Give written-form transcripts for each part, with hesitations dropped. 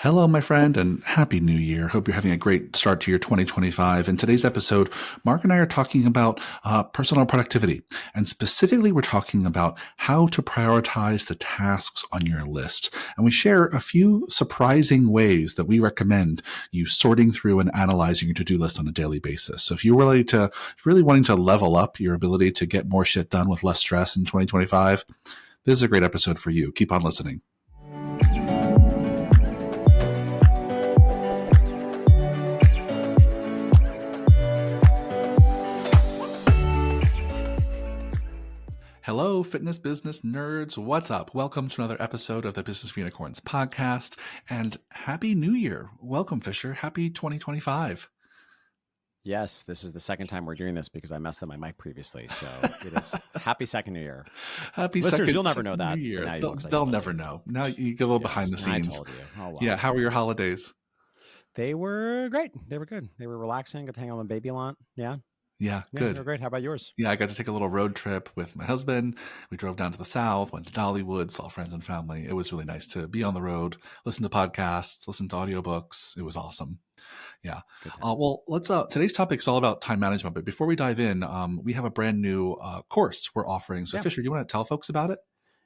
Hello, my friend, and Happy New Year. Hope you're having a great start to your 2025. In today's episode, Mark and I are talking about personal productivity. And specifically, we're talking about how to prioritize the tasks on your list. And we share a few surprising ways that we recommend you sorting through and analyzing your to-do list on a daily basis. So if you're really wanting to level up your ability to get more shit done with less stress in 2025, this is a great episode for you. Keep on listening. Hello, fitness business nerds. What's up? Welcome to another episode of the Business for Unicorns podcast, and Happy New Year. Welcome, Fisher. Happy 2025. Yes, this is the second time we're doing this because I messed up my mic previously. So it is happy second New Year. Happy Listeners, second, you'll never know that. New Year. Now They'll never know. Now you get a little behind the scenes. I told you. Oh, wow. Yeah, how were your holidays? They were great. They were good. They were relaxing. Got to hang out with my baby a lot. Yeah, good. They were great. How about yours? Yeah, I got to take a little road trip with my husband. We drove down to the south, went to Dollywood, saw friends and family. It was really nice to be on the road, listen to podcasts, listen to audiobooks. It was awesome. Yeah. Well, today's topic is all about time management. But before we dive in, we have a brand new course we're offering. So, Fisher, do you want to tell folks about it?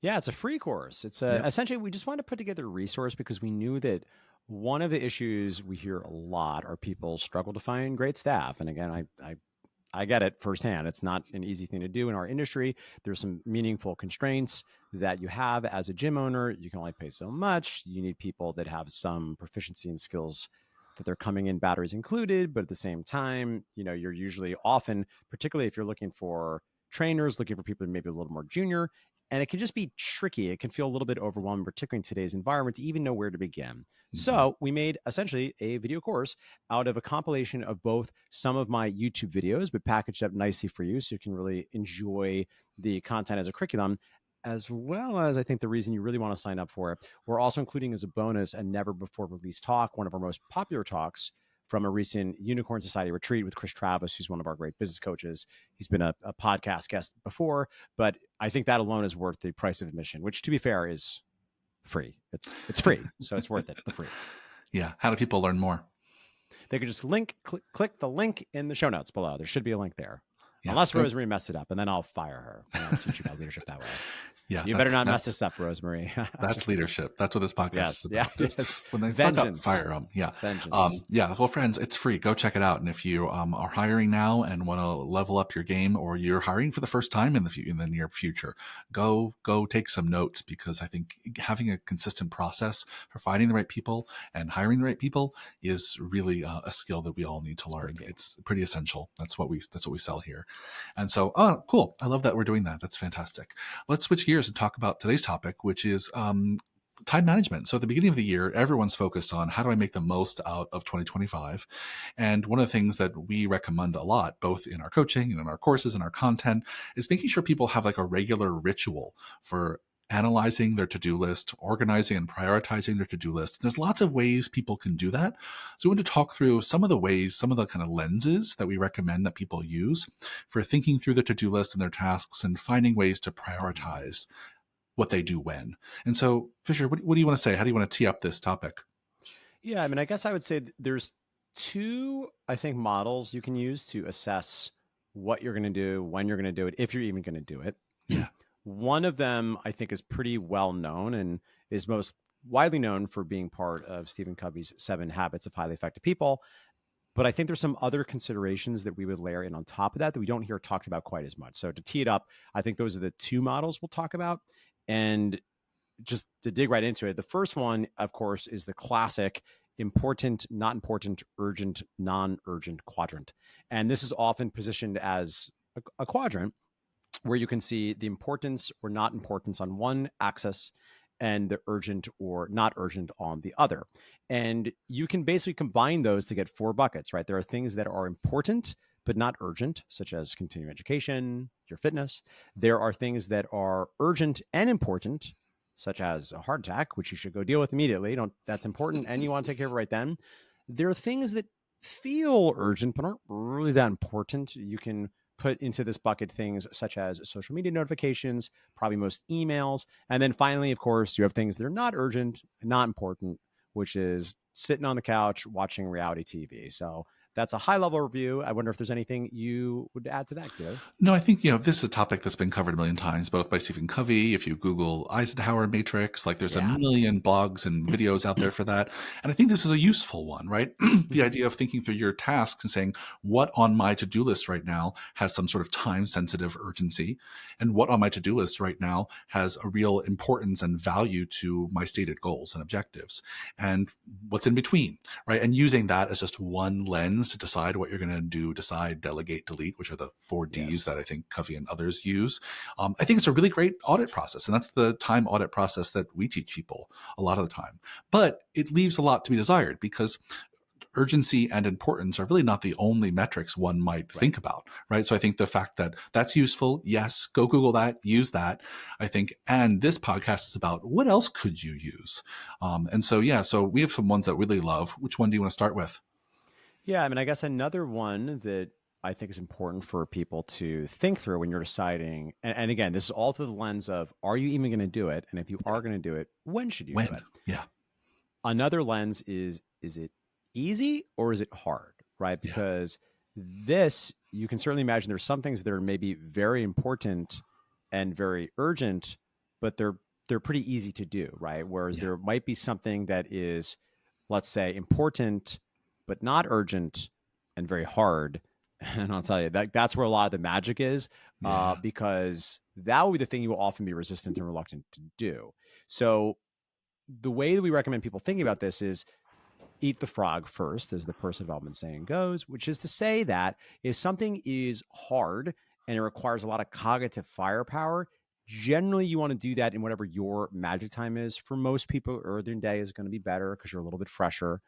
Yeah, it's a free course. It's essentially, we just wanted to put together a resource because we knew that one of the issues we hear a lot are people struggle to find great staff. And again, I get it firsthand. It's not an easy thing to do in our industry. There's some meaningful constraints that you have as a gym owner. You can only pay so much. You need people that have some proficiency and skills that they're coming in, batteries included. But at the same time, you're usually often, particularly if you're looking for trainers, looking for people maybe a little more junior, and it can just be tricky. It can feel a little bit overwhelming, particularly in today's environment, to even know where to begin. Mm-hmm. So we made essentially a video course out of a compilation of both some of my YouTube videos, but packaged up nicely for you so you can really enjoy the content as a curriculum, as well as I think the reason you really want to sign up for it. We're also including as a bonus a never before released talk, one of our most popular talks from a recent Unicorn Society retreat with Chris Travis, who's one of our great business coaches. He's been a podcast guest before, but I think that alone is worth the price of admission, which, to be fair, is free. It's free, so it's worth it for free. Yeah. How do people learn more? They could just click the link in the show notes below. There should be a link there. Yeah, unless Rosemary messed it up, and then I'll fire her. I'll teach you about leadership that way. Yeah, you better not mess this up, Rosemary. That's leadership. That's what this podcast is about. Yes. When they Vengeance. fuck up, fire them. Yeah. Vengeance. Well, friends, it's free. Go check it out. And if you are hiring now and want to level up your game, or you're hiring for the first time in the near future, go take some notes, because I think having a consistent process for finding the right people and hiring the right people is really a skill that we all need to learn. It's pretty essential. That's what we sell here. And so, cool. I love that we're doing that. That's fantastic. Let's switch gears and talk about today's topic, which is time management. So at the beginning of the year, everyone's focused on how do I make the most out of 2025? And one of the things that we recommend a lot, both in our coaching and in our courses and our content, is making sure people have like a regular ritual for analyzing their to-do list, organizing and prioritizing their to-do list. There's lots of ways people can do that. So we want to talk through some of the ways, some of the kind of lenses that we recommend that people use for thinking through the to-do list and their tasks and finding ways to prioritize what they do when. And so, Fisher, what do you want to say? How do you want to tee up this topic? Yeah, I mean, I guess I would say there's two, I think, models you can use to assess what you're going to do, when you're going to do it, if you're even going to do it. Yeah. One of them, I think, is pretty well known and is most widely known for being part of Stephen Covey's 7 Habits of Highly Effective People. But I think there's some other considerations that we would layer in on top of that we don't hear talked about quite as much. So to tee it up, I think those are the two models we'll talk about. And just to dig right into it, the first one, of course, is the classic important, not important, urgent, non-urgent quadrant. And this is often positioned as a quadrant where you can see the importance or not importance on one axis and the urgent or not urgent on the other. And you can basically combine those to get 4 buckets, right? There are things that are important but not urgent, such as continuing education, your fitness. There are things that are urgent and important, such as a heart attack, which you should go deal with immediately. That's important, and you want to take care of it right then. There are things that feel urgent but aren't really that important. You can put into this bucket things such as social media notifications, probably most emails. And then finally, of course, you have things that are not urgent, not important, which is sitting on the couch watching reality TV. So that's a high level review. I wonder if there's anything you would add to that, Keto. No, I think, this is a topic that's been covered a million times, both by Stephen Covey. If you Google Eisenhower Matrix, like there's a Yeah. million blogs and videos out there for that. And I think this is a useful one, right? The idea of thinking through your tasks and saying, what on my to-do list right now has some sort of time sensitive urgency? And what on my to-do list right now has a real importance and value to my stated goals and objectives? And what's in between, right? And using that as just one lens to decide what you're going to do, decide, delegate, delete, which are the 4 Ds Yes. that I think Covey and others use. I think it's a really great audit process. And that's the time audit process that we teach people a lot of the time. But it leaves a lot to be desired, because urgency and importance are really not the only metrics one might think about, right? So I think the fact that that's useful, yes, go Google that, use that, I think. And this podcast is about what else could you use? And so, yeah, so we have some ones that we really love. Which one do you want to start with? Yeah, I mean, I guess another one that I think is important for people to think through when you're deciding, and again, this is all through the lens of, are you even going to do it? And if you are going to do it, when should you do When? it? Yeah. Another lens is it easy or is it hard, right? Yeah. Because this, you can certainly imagine there's some things that are maybe very important and very urgent, but they're pretty easy to do, right? Whereas there might be something that is, let's say, important but not urgent and very hard. And I'll tell you that's where a lot of the magic is, because that will be the thing you will often be resistant and reluctant to do. So the way that we recommend people thinking about this is eat the frog first, as the Percival Feldman saying goes, which is to say that if something is hard and it requires a lot of cognitive firepower, generally you want to do that in whatever your magic time is. For most people, earlier in the day is going to be better because you're a little bit fresher.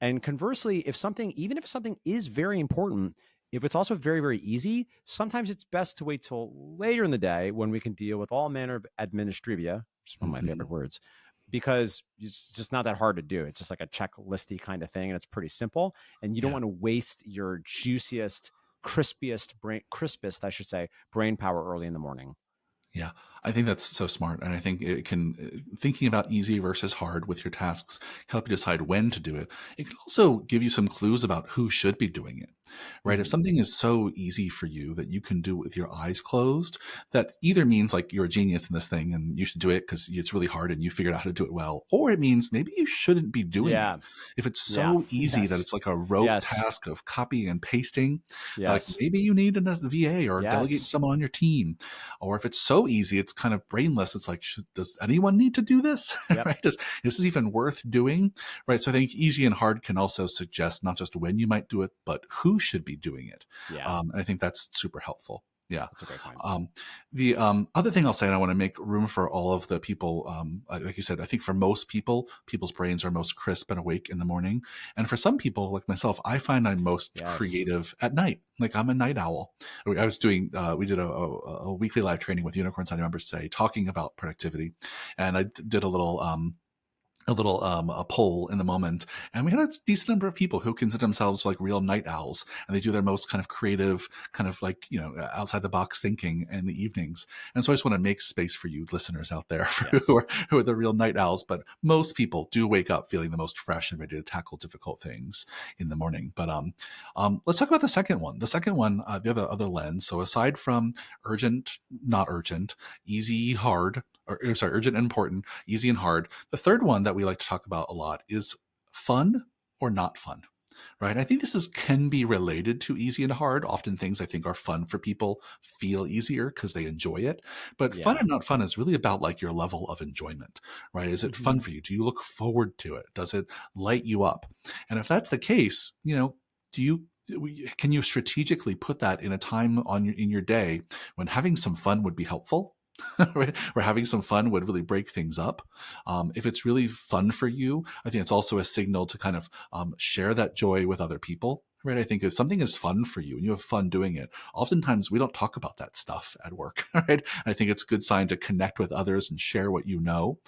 And conversely, even if something is very important, if it's also very, very easy, sometimes it's best to wait till later in the day when we can deal with all manner of administrivia, which is one of my favorite words, because it's just not that hard to do. It's just like a checklisty kind of thing, and it's pretty simple. And you don't want to waste your juiciest, crispest, brain power early in the morning. Yeah, I think that's so smart. And I think it can, thinking about easy versus hard with your tasks, help you decide when to do it. It can also give you some clues about who should be doing it, right? If something is so easy for you that you can do it with your eyes closed, that either means like you're a genius in this thing and you should do it because it's really hard and you figured out how to do it well, or it means maybe you shouldn't be doing it. If it's so easy that it's like a rote task of copying and pasting, like maybe you need a VA or delegate someone on your team. Or if it's so easy, it's kind of brainless. It's like, does anyone need to do this? Right? Is this even worth doing? Right. So I think easy and hard can also suggest not just when you might do it, but who should be doing it. And I think that's super helpful. Yeah. That's a great point. The other thing I'll say, and I want to make room for all of the people, like you said, I think for most people, people's brains are most crisp and awake in the morning. And for some people, like myself, I find I'm most creative at night. Like I'm a night owl. I was doing, we did a weekly live training with Unicorn Society members today talking about productivity. And I did a little a poll in the moment, and we had a decent number of people who consider themselves like real night owls, and they do their most kind of creative, kind of like, outside the box thinking in the evenings. And so I just want to make space for you listeners out there who are the real night owls. But most people do wake up feeling the most fresh and ready to tackle difficult things in the morning. But let's talk about the second one. The second one, the other lens. So aside from urgent, not urgent, easy, hard, urgent and important, easy and hard. The third one that we like to talk about a lot is fun or not fun, right? I think this can be related to easy and hard. Often things I think are fun for people feel easier because they enjoy it. But fun and not fun is really about like your level of enjoyment, right? Is it fun for you? Do you look forward to it? Does it light you up? And if that's the case, can you strategically put that in a time in your day when having some fun would be helpful? Right? Or having some fun would really break things up. If it's really fun for you, I think it's also a signal to kind of share that joy with other people. Right. I think if something is fun for you and you have fun doing it, oftentimes we don't talk about that stuff at work. Right. I think it's a good sign to connect with others and share what you know.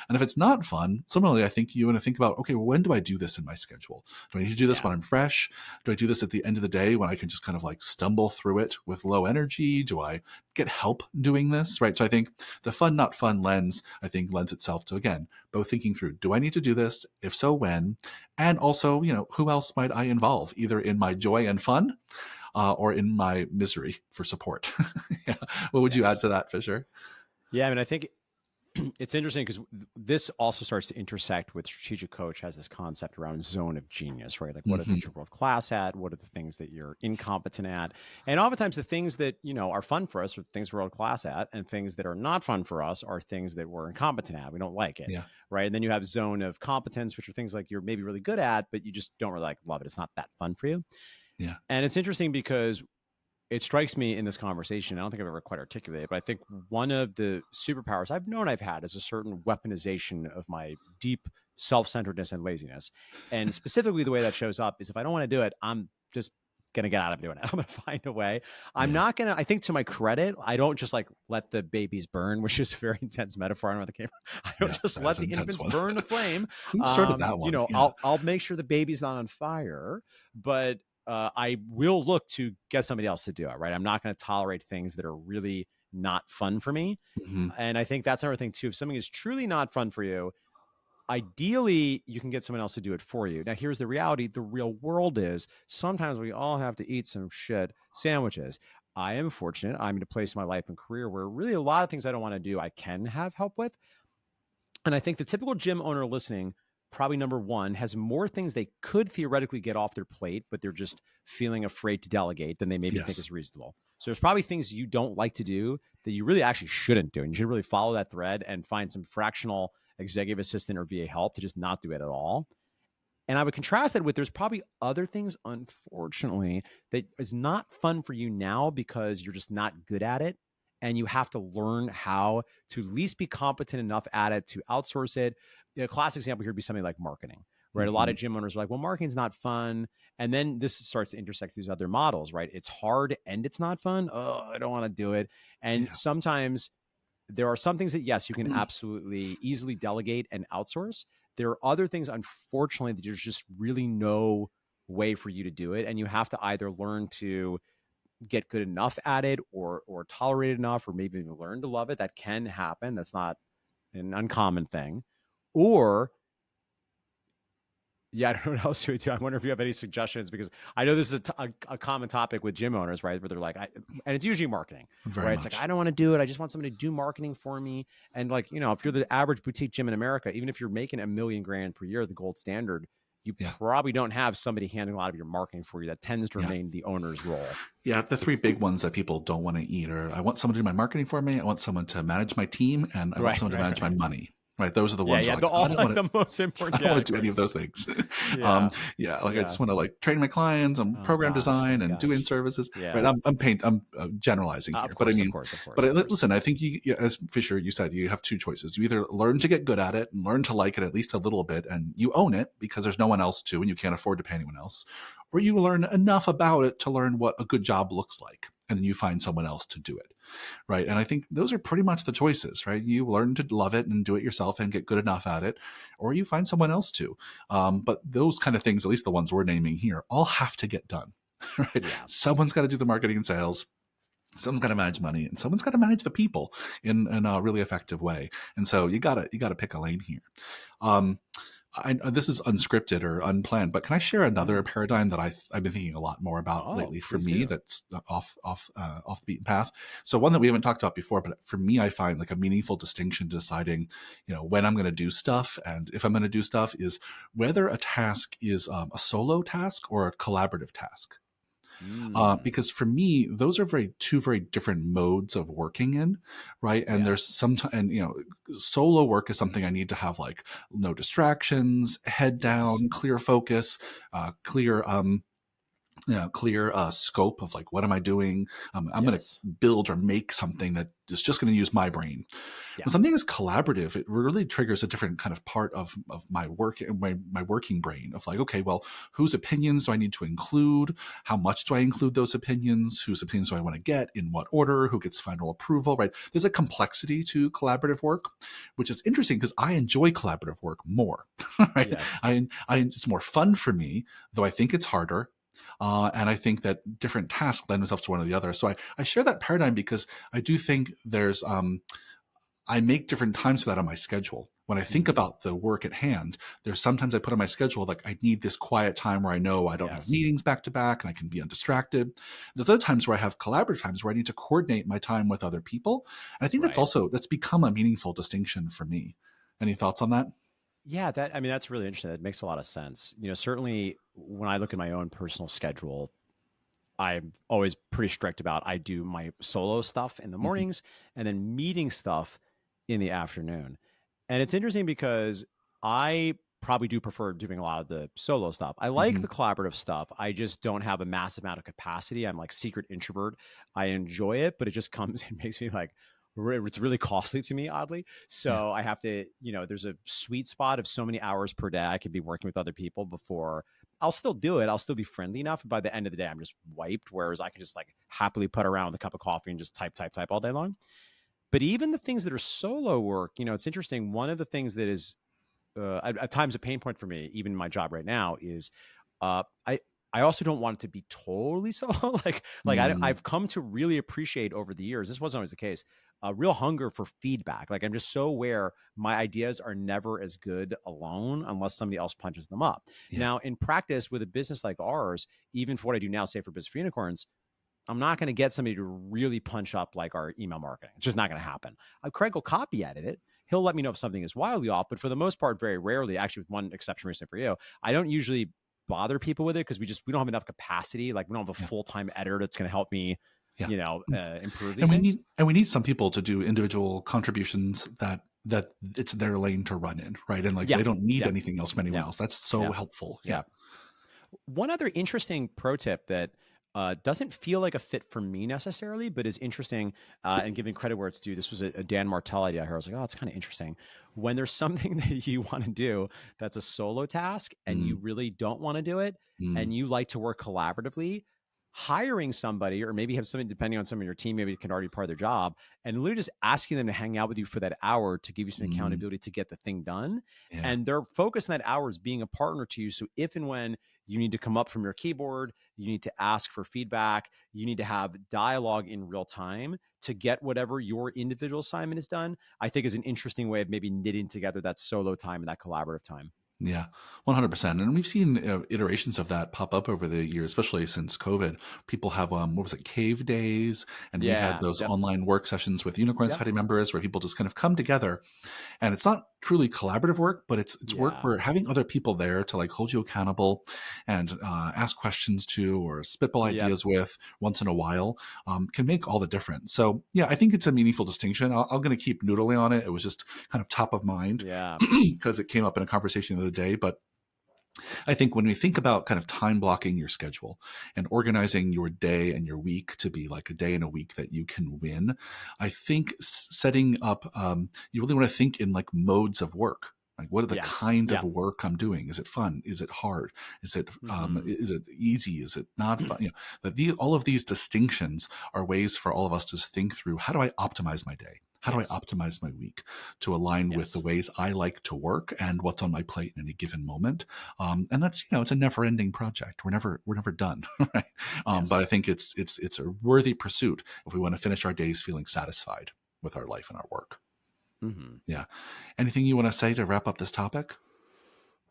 And if it's not fun, similarly, I think you want to think about, okay, well, when do I do this in my schedule? Do I need to do this when I'm fresh? Do I do this at the end of the day when I can just kind of like stumble through it with low energy? Do I get help doing this? Right. So I think the fun, not fun lens, I think lends itself to, again, both thinking through, do I need to do this? If so, when? And also, who else might I involve, either in my joy and fun or in my misery for support? Yeah. What would you add Yes. to that, Fisher? Yeah, I mean, I think it's interesting because this also starts to intersect with strategic coach has this concept around zone of genius, right? Like what are Mm-hmm. things you're world class at? What are the things that you're incompetent at? And oftentimes the things that, are fun for us are things we're world class at, and things that are not fun for us are things that we're incompetent at. We don't like it. Yeah. Right. And then you have zone of competence, which are things like you're maybe really good at, but you just don't really like love it. It's not that fun for you. Yeah. And it's interesting because it strikes me in this conversation, I don't think I've ever quite articulated, but I think one of the superpowers I've known I've had is a certain weaponization of my deep self-centeredness and laziness. And specifically the way that shows up is if I don't want to do it, I'm just going to get out of doing it. I'm going to find a way. I'm not going to, I think to my credit, I don't just like let the babies burn, which is a very intense metaphor. I don't know what the came. I don't just let the infants burn the flame. Who started that one? I'll make sure the baby's not on fire, but I will look to get somebody else to do it, right? I'm not going to tolerate things that are really not fun for me. Mm-hmm. And I think that's another thing too. If something is truly not fun for you, ideally you can get someone else to do it for you. Now, here's the reality. The real world is sometimes we all have to eat some shit sandwiches. I am fortunate. I'm in a place in my life and career where really a lot of things I don't want to do, I can have help with. And I think the typical gym owner listening, probably number one, has more things they could theoretically get off their plate, but they're just feeling afraid to delegate than they maybe think is reasonable. So there's probably things you don't like to do that you really actually shouldn't do. And you should really follow that thread and find some fractional executive assistant or VA help to just not do it at all. And I would contrast that with there's probably other things, unfortunately, that is not fun for you now because you're just not good at it. And you have to learn how to at least be competent enough at it to outsource it. A classic example here would be something like marketing, right? Mm-hmm. A lot of gym owners are like, well, marketing's not fun. And then this starts to intersect these other models, right? It's hard and it's not fun. Oh, I don't want to do it. And sometimes there are some things that, yes, you can absolutely easily delegate and outsource. There are other things, unfortunately, that there's just really no way for you to do it. And you have to either learn to get good enough at it or tolerate it enough, or maybe even learn to love it. That can happen. That's not an uncommon thing. Or, I don't know what else you would do. I wonder if you have any suggestions, because I know this is a common topic with gym owners, right? Where they're like, and it's usually marketing, Very right? much. It's like, I don't want to do it. I just want somebody to do marketing for me. And like, if you're the average boutique gym in America, even if you're making $1 million grand per year, the gold standard, you probably don't have somebody handling a lot of your marketing for you. That tends to remain the owner's role. Yeah, the three big ones that people don't want to eat are: I want someone to do my marketing for me, I want someone to manage my team, and I want someone to manage my money. Right, those are the ones. Yeah, the most important. I don't want to do any of those things. I just want to train my clients on program design and do in services. Yeah. Right, I'm generalizing here, but I mean, of course. Listen, I think as Fisher, you said, you have two choices. You either learn to get good at it and learn to like it at least a little bit, and you own it because there's no one else to, and you can't afford to pay anyone else, or you learn enough about it to learn what a good job looks like, and then you find someone else to do it. Right. And I think those are pretty much the choices, right? You learn to love it and do it yourself and get good enough at it, or you find someone else to. But those kind of things, at least the ones we're naming here, all have to get done. Right. Yeah. Someone's got to do the marketing and sales. Someone's got to manage money, and someone's got to manage the people in a really effective way. And so you gotta pick a lane here. This is unscripted or unplanned, but can I share another paradigm that I've been thinking a lot more about lately for me that's off the beaten path? So one that we haven't talked about before, but for me, I find like a meaningful distinction to deciding, when I'm going to do stuff and if I'm going to do stuff is whether a task is a solo task or a collaborative task. Because for me, those are two very different modes of working in, right? And there's solo work is something I need to have like no distractions, head down, clear focus, clear scope of like, what am I doing? I'm going to build or make something that is just going to use my brain. When something is collaborative, it really triggers a different kind of part of my work, my working brain of like, okay, well, whose opinions do I need to include? How much do I include those opinions? Whose opinions do I want to get? In what order? Who gets final approval? Right? There's a complexity to collaborative work, which is interesting because I enjoy collaborative work more. Right? Yes. It's more fun for me, though I think it's harder. And I think that different tasks lend themselves to one or the other. So I share that paradigm because I do think there's I make different times for that on my schedule. When I think about the work at hand, there's sometimes I put on my schedule, like I need this quiet time where I know I don't have Yes. meetings back to back and I can be undistracted. There's other times where I have collaborative times where I need to coordinate my time with other people. And I think Right. that's become a meaningful distinction for me. Any thoughts on that? Yeah, I mean, that's really interesting. That makes a lot of sense. Certainly when I look at my own personal schedule, I'm always pretty strict about I do my solo stuff in the Hmm. mornings and then meeting stuff in the afternoon. And it's interesting because I probably do prefer doing a lot of the solo stuff. I like Hmm. the collaborative stuff. I just don't have a massive amount of capacity. I'm like secret introvert. I enjoy it, but it just comes, it makes me like, it's really costly to me, oddly. Yeah. So I have to, there's a sweet spot of so many hours per day I could be working with other people before I'll still do it. I'll still be friendly enough. By the end of the day, I'm just wiped. Whereas I can just like happily put around with a cup of coffee and just type all day long. But even the things that are solo work, it's interesting. One of the things that is at times a pain point for me, even in my job right now, is I also don't want it to be totally solo. Mm. I've come to really appreciate over the years. This wasn't always the case. A real hunger for feedback. Like I'm just so aware my ideas are never as good alone unless somebody else punches them up. Yeah. Now, in practice, with a business like ours, even for what I do now, say for Business for Unicorns, I'm not going to get somebody to really punch up like our email marketing. It's just not going to happen. Craig will copy edit it. He'll let me know if something is wildly off, but for the most part, very rarely, actually, with one exception recently for you, I don't usually bother people with it because we don't have enough capacity. Like we don't have a Yeah. full-time editor that's going to help me, Yeah. improve these And things. we need some people to do individual contributions that it's their lane to run in, right? And like Yeah. they don't need Yeah. anything else from anyone Yeah. else. That's so Yeah. helpful. Yeah. Yeah. One other interesting pro tip that doesn't feel like a fit for me necessarily, but is interesting and giving credit where it's due. This was a Dan Martell idea I heard. I was like, oh, it's kind of interesting. When there's something that you want to do that's a solo task and you Mm, really don't want to do it mm, and you like to work collaboratively, hiring somebody or maybe have somebody depending on some of your team, maybe it can already be part of their job, and literally just asking them to hang out with you for that hour to give you some mm, accountability to get the thing done. yeah. And their focus on that hour is being a partner to you. So if and when you need to come up from your keyboard, you need to ask for feedback, you need to have dialogue in real time to get whatever your individual assignment is done, I think is an interesting way of maybe knitting together that solo time and that collaborative time. Yeah, 100%. And we've seen iterations of that pop up over the years, especially since COVID. People have, what was it, cave days? And we had Yeah. those Yep. online work sessions with Unicorn Yep. Society members where people just kind of come together. And it's not truly collaborative work, but it's work Yeah. where having other people there to like hold you accountable and ask questions to or spitball Yep. ideas with once in a while can make all the difference. So yeah, I think it's a meaningful distinction. I'm going to keep noodling on it. It was just kind of top of mind Yeah. because it came up in a conversation the other day. But I think when we think about kind of time blocking your schedule and organizing your day and your week to be like a day and a week that you can win, I think setting up, you really want to think in like modes of work. Like, what are the Yes. kind of Yeah. work I'm doing? Is it fun? Is it hard? Mm-hmm. Is it easy? Is it not fun? All of these distinctions are ways for all of us to think through: how do I optimize my day? How do I Yes. optimize my week to align with the Yes. ways I like to work and what's on my plate in any given moment? And that's it's a never ending project. We're never done, right? But I Yes. think it's a worthy pursuit if we want to finish our days feeling satisfied with our life and our work. Mm-hmm. Yeah. Anything you want to say to wrap up this topic?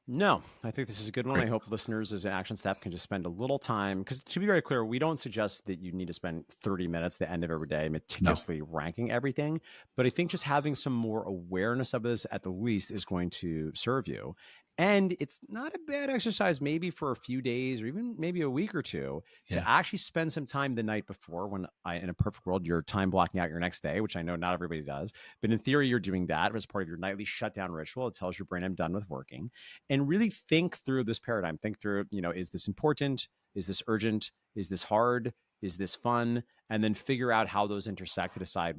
No, I think this is a good one. I Great. hope listeners, as an action step, can just spend a little time. Because to be very clear, we don't suggest that you need to spend 30 minutes at the end of every day No. meticulously ranking everything. But I think just having some more awareness of this at the least is going to serve you. And it's not a bad exercise, maybe for a few days or even maybe a week or two, Yeah. to actually spend some time the night before when in a perfect world, you're time blocking out your next day, which I know not everybody does. But in theory, you're doing that as part of your nightly shutdown ritual. It tells your brain I'm done with working and really think through this paradigm. Think through, is this important? Is this urgent? Is this hard? Is this fun? And then figure out how those intersect to decide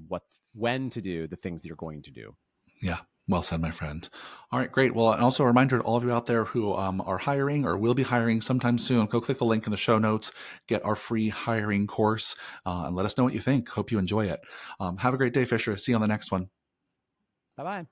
when to do the things that you're going to do. Yeah. Well said, my friend. All right, great. Well, and also a reminder to all of you out there who are hiring or will be hiring sometime soon, go click the link in the show notes, get our free hiring course, and let us know what you think. Hope you enjoy it. Have a great day, Fisher. See you on the next one. Bye bye.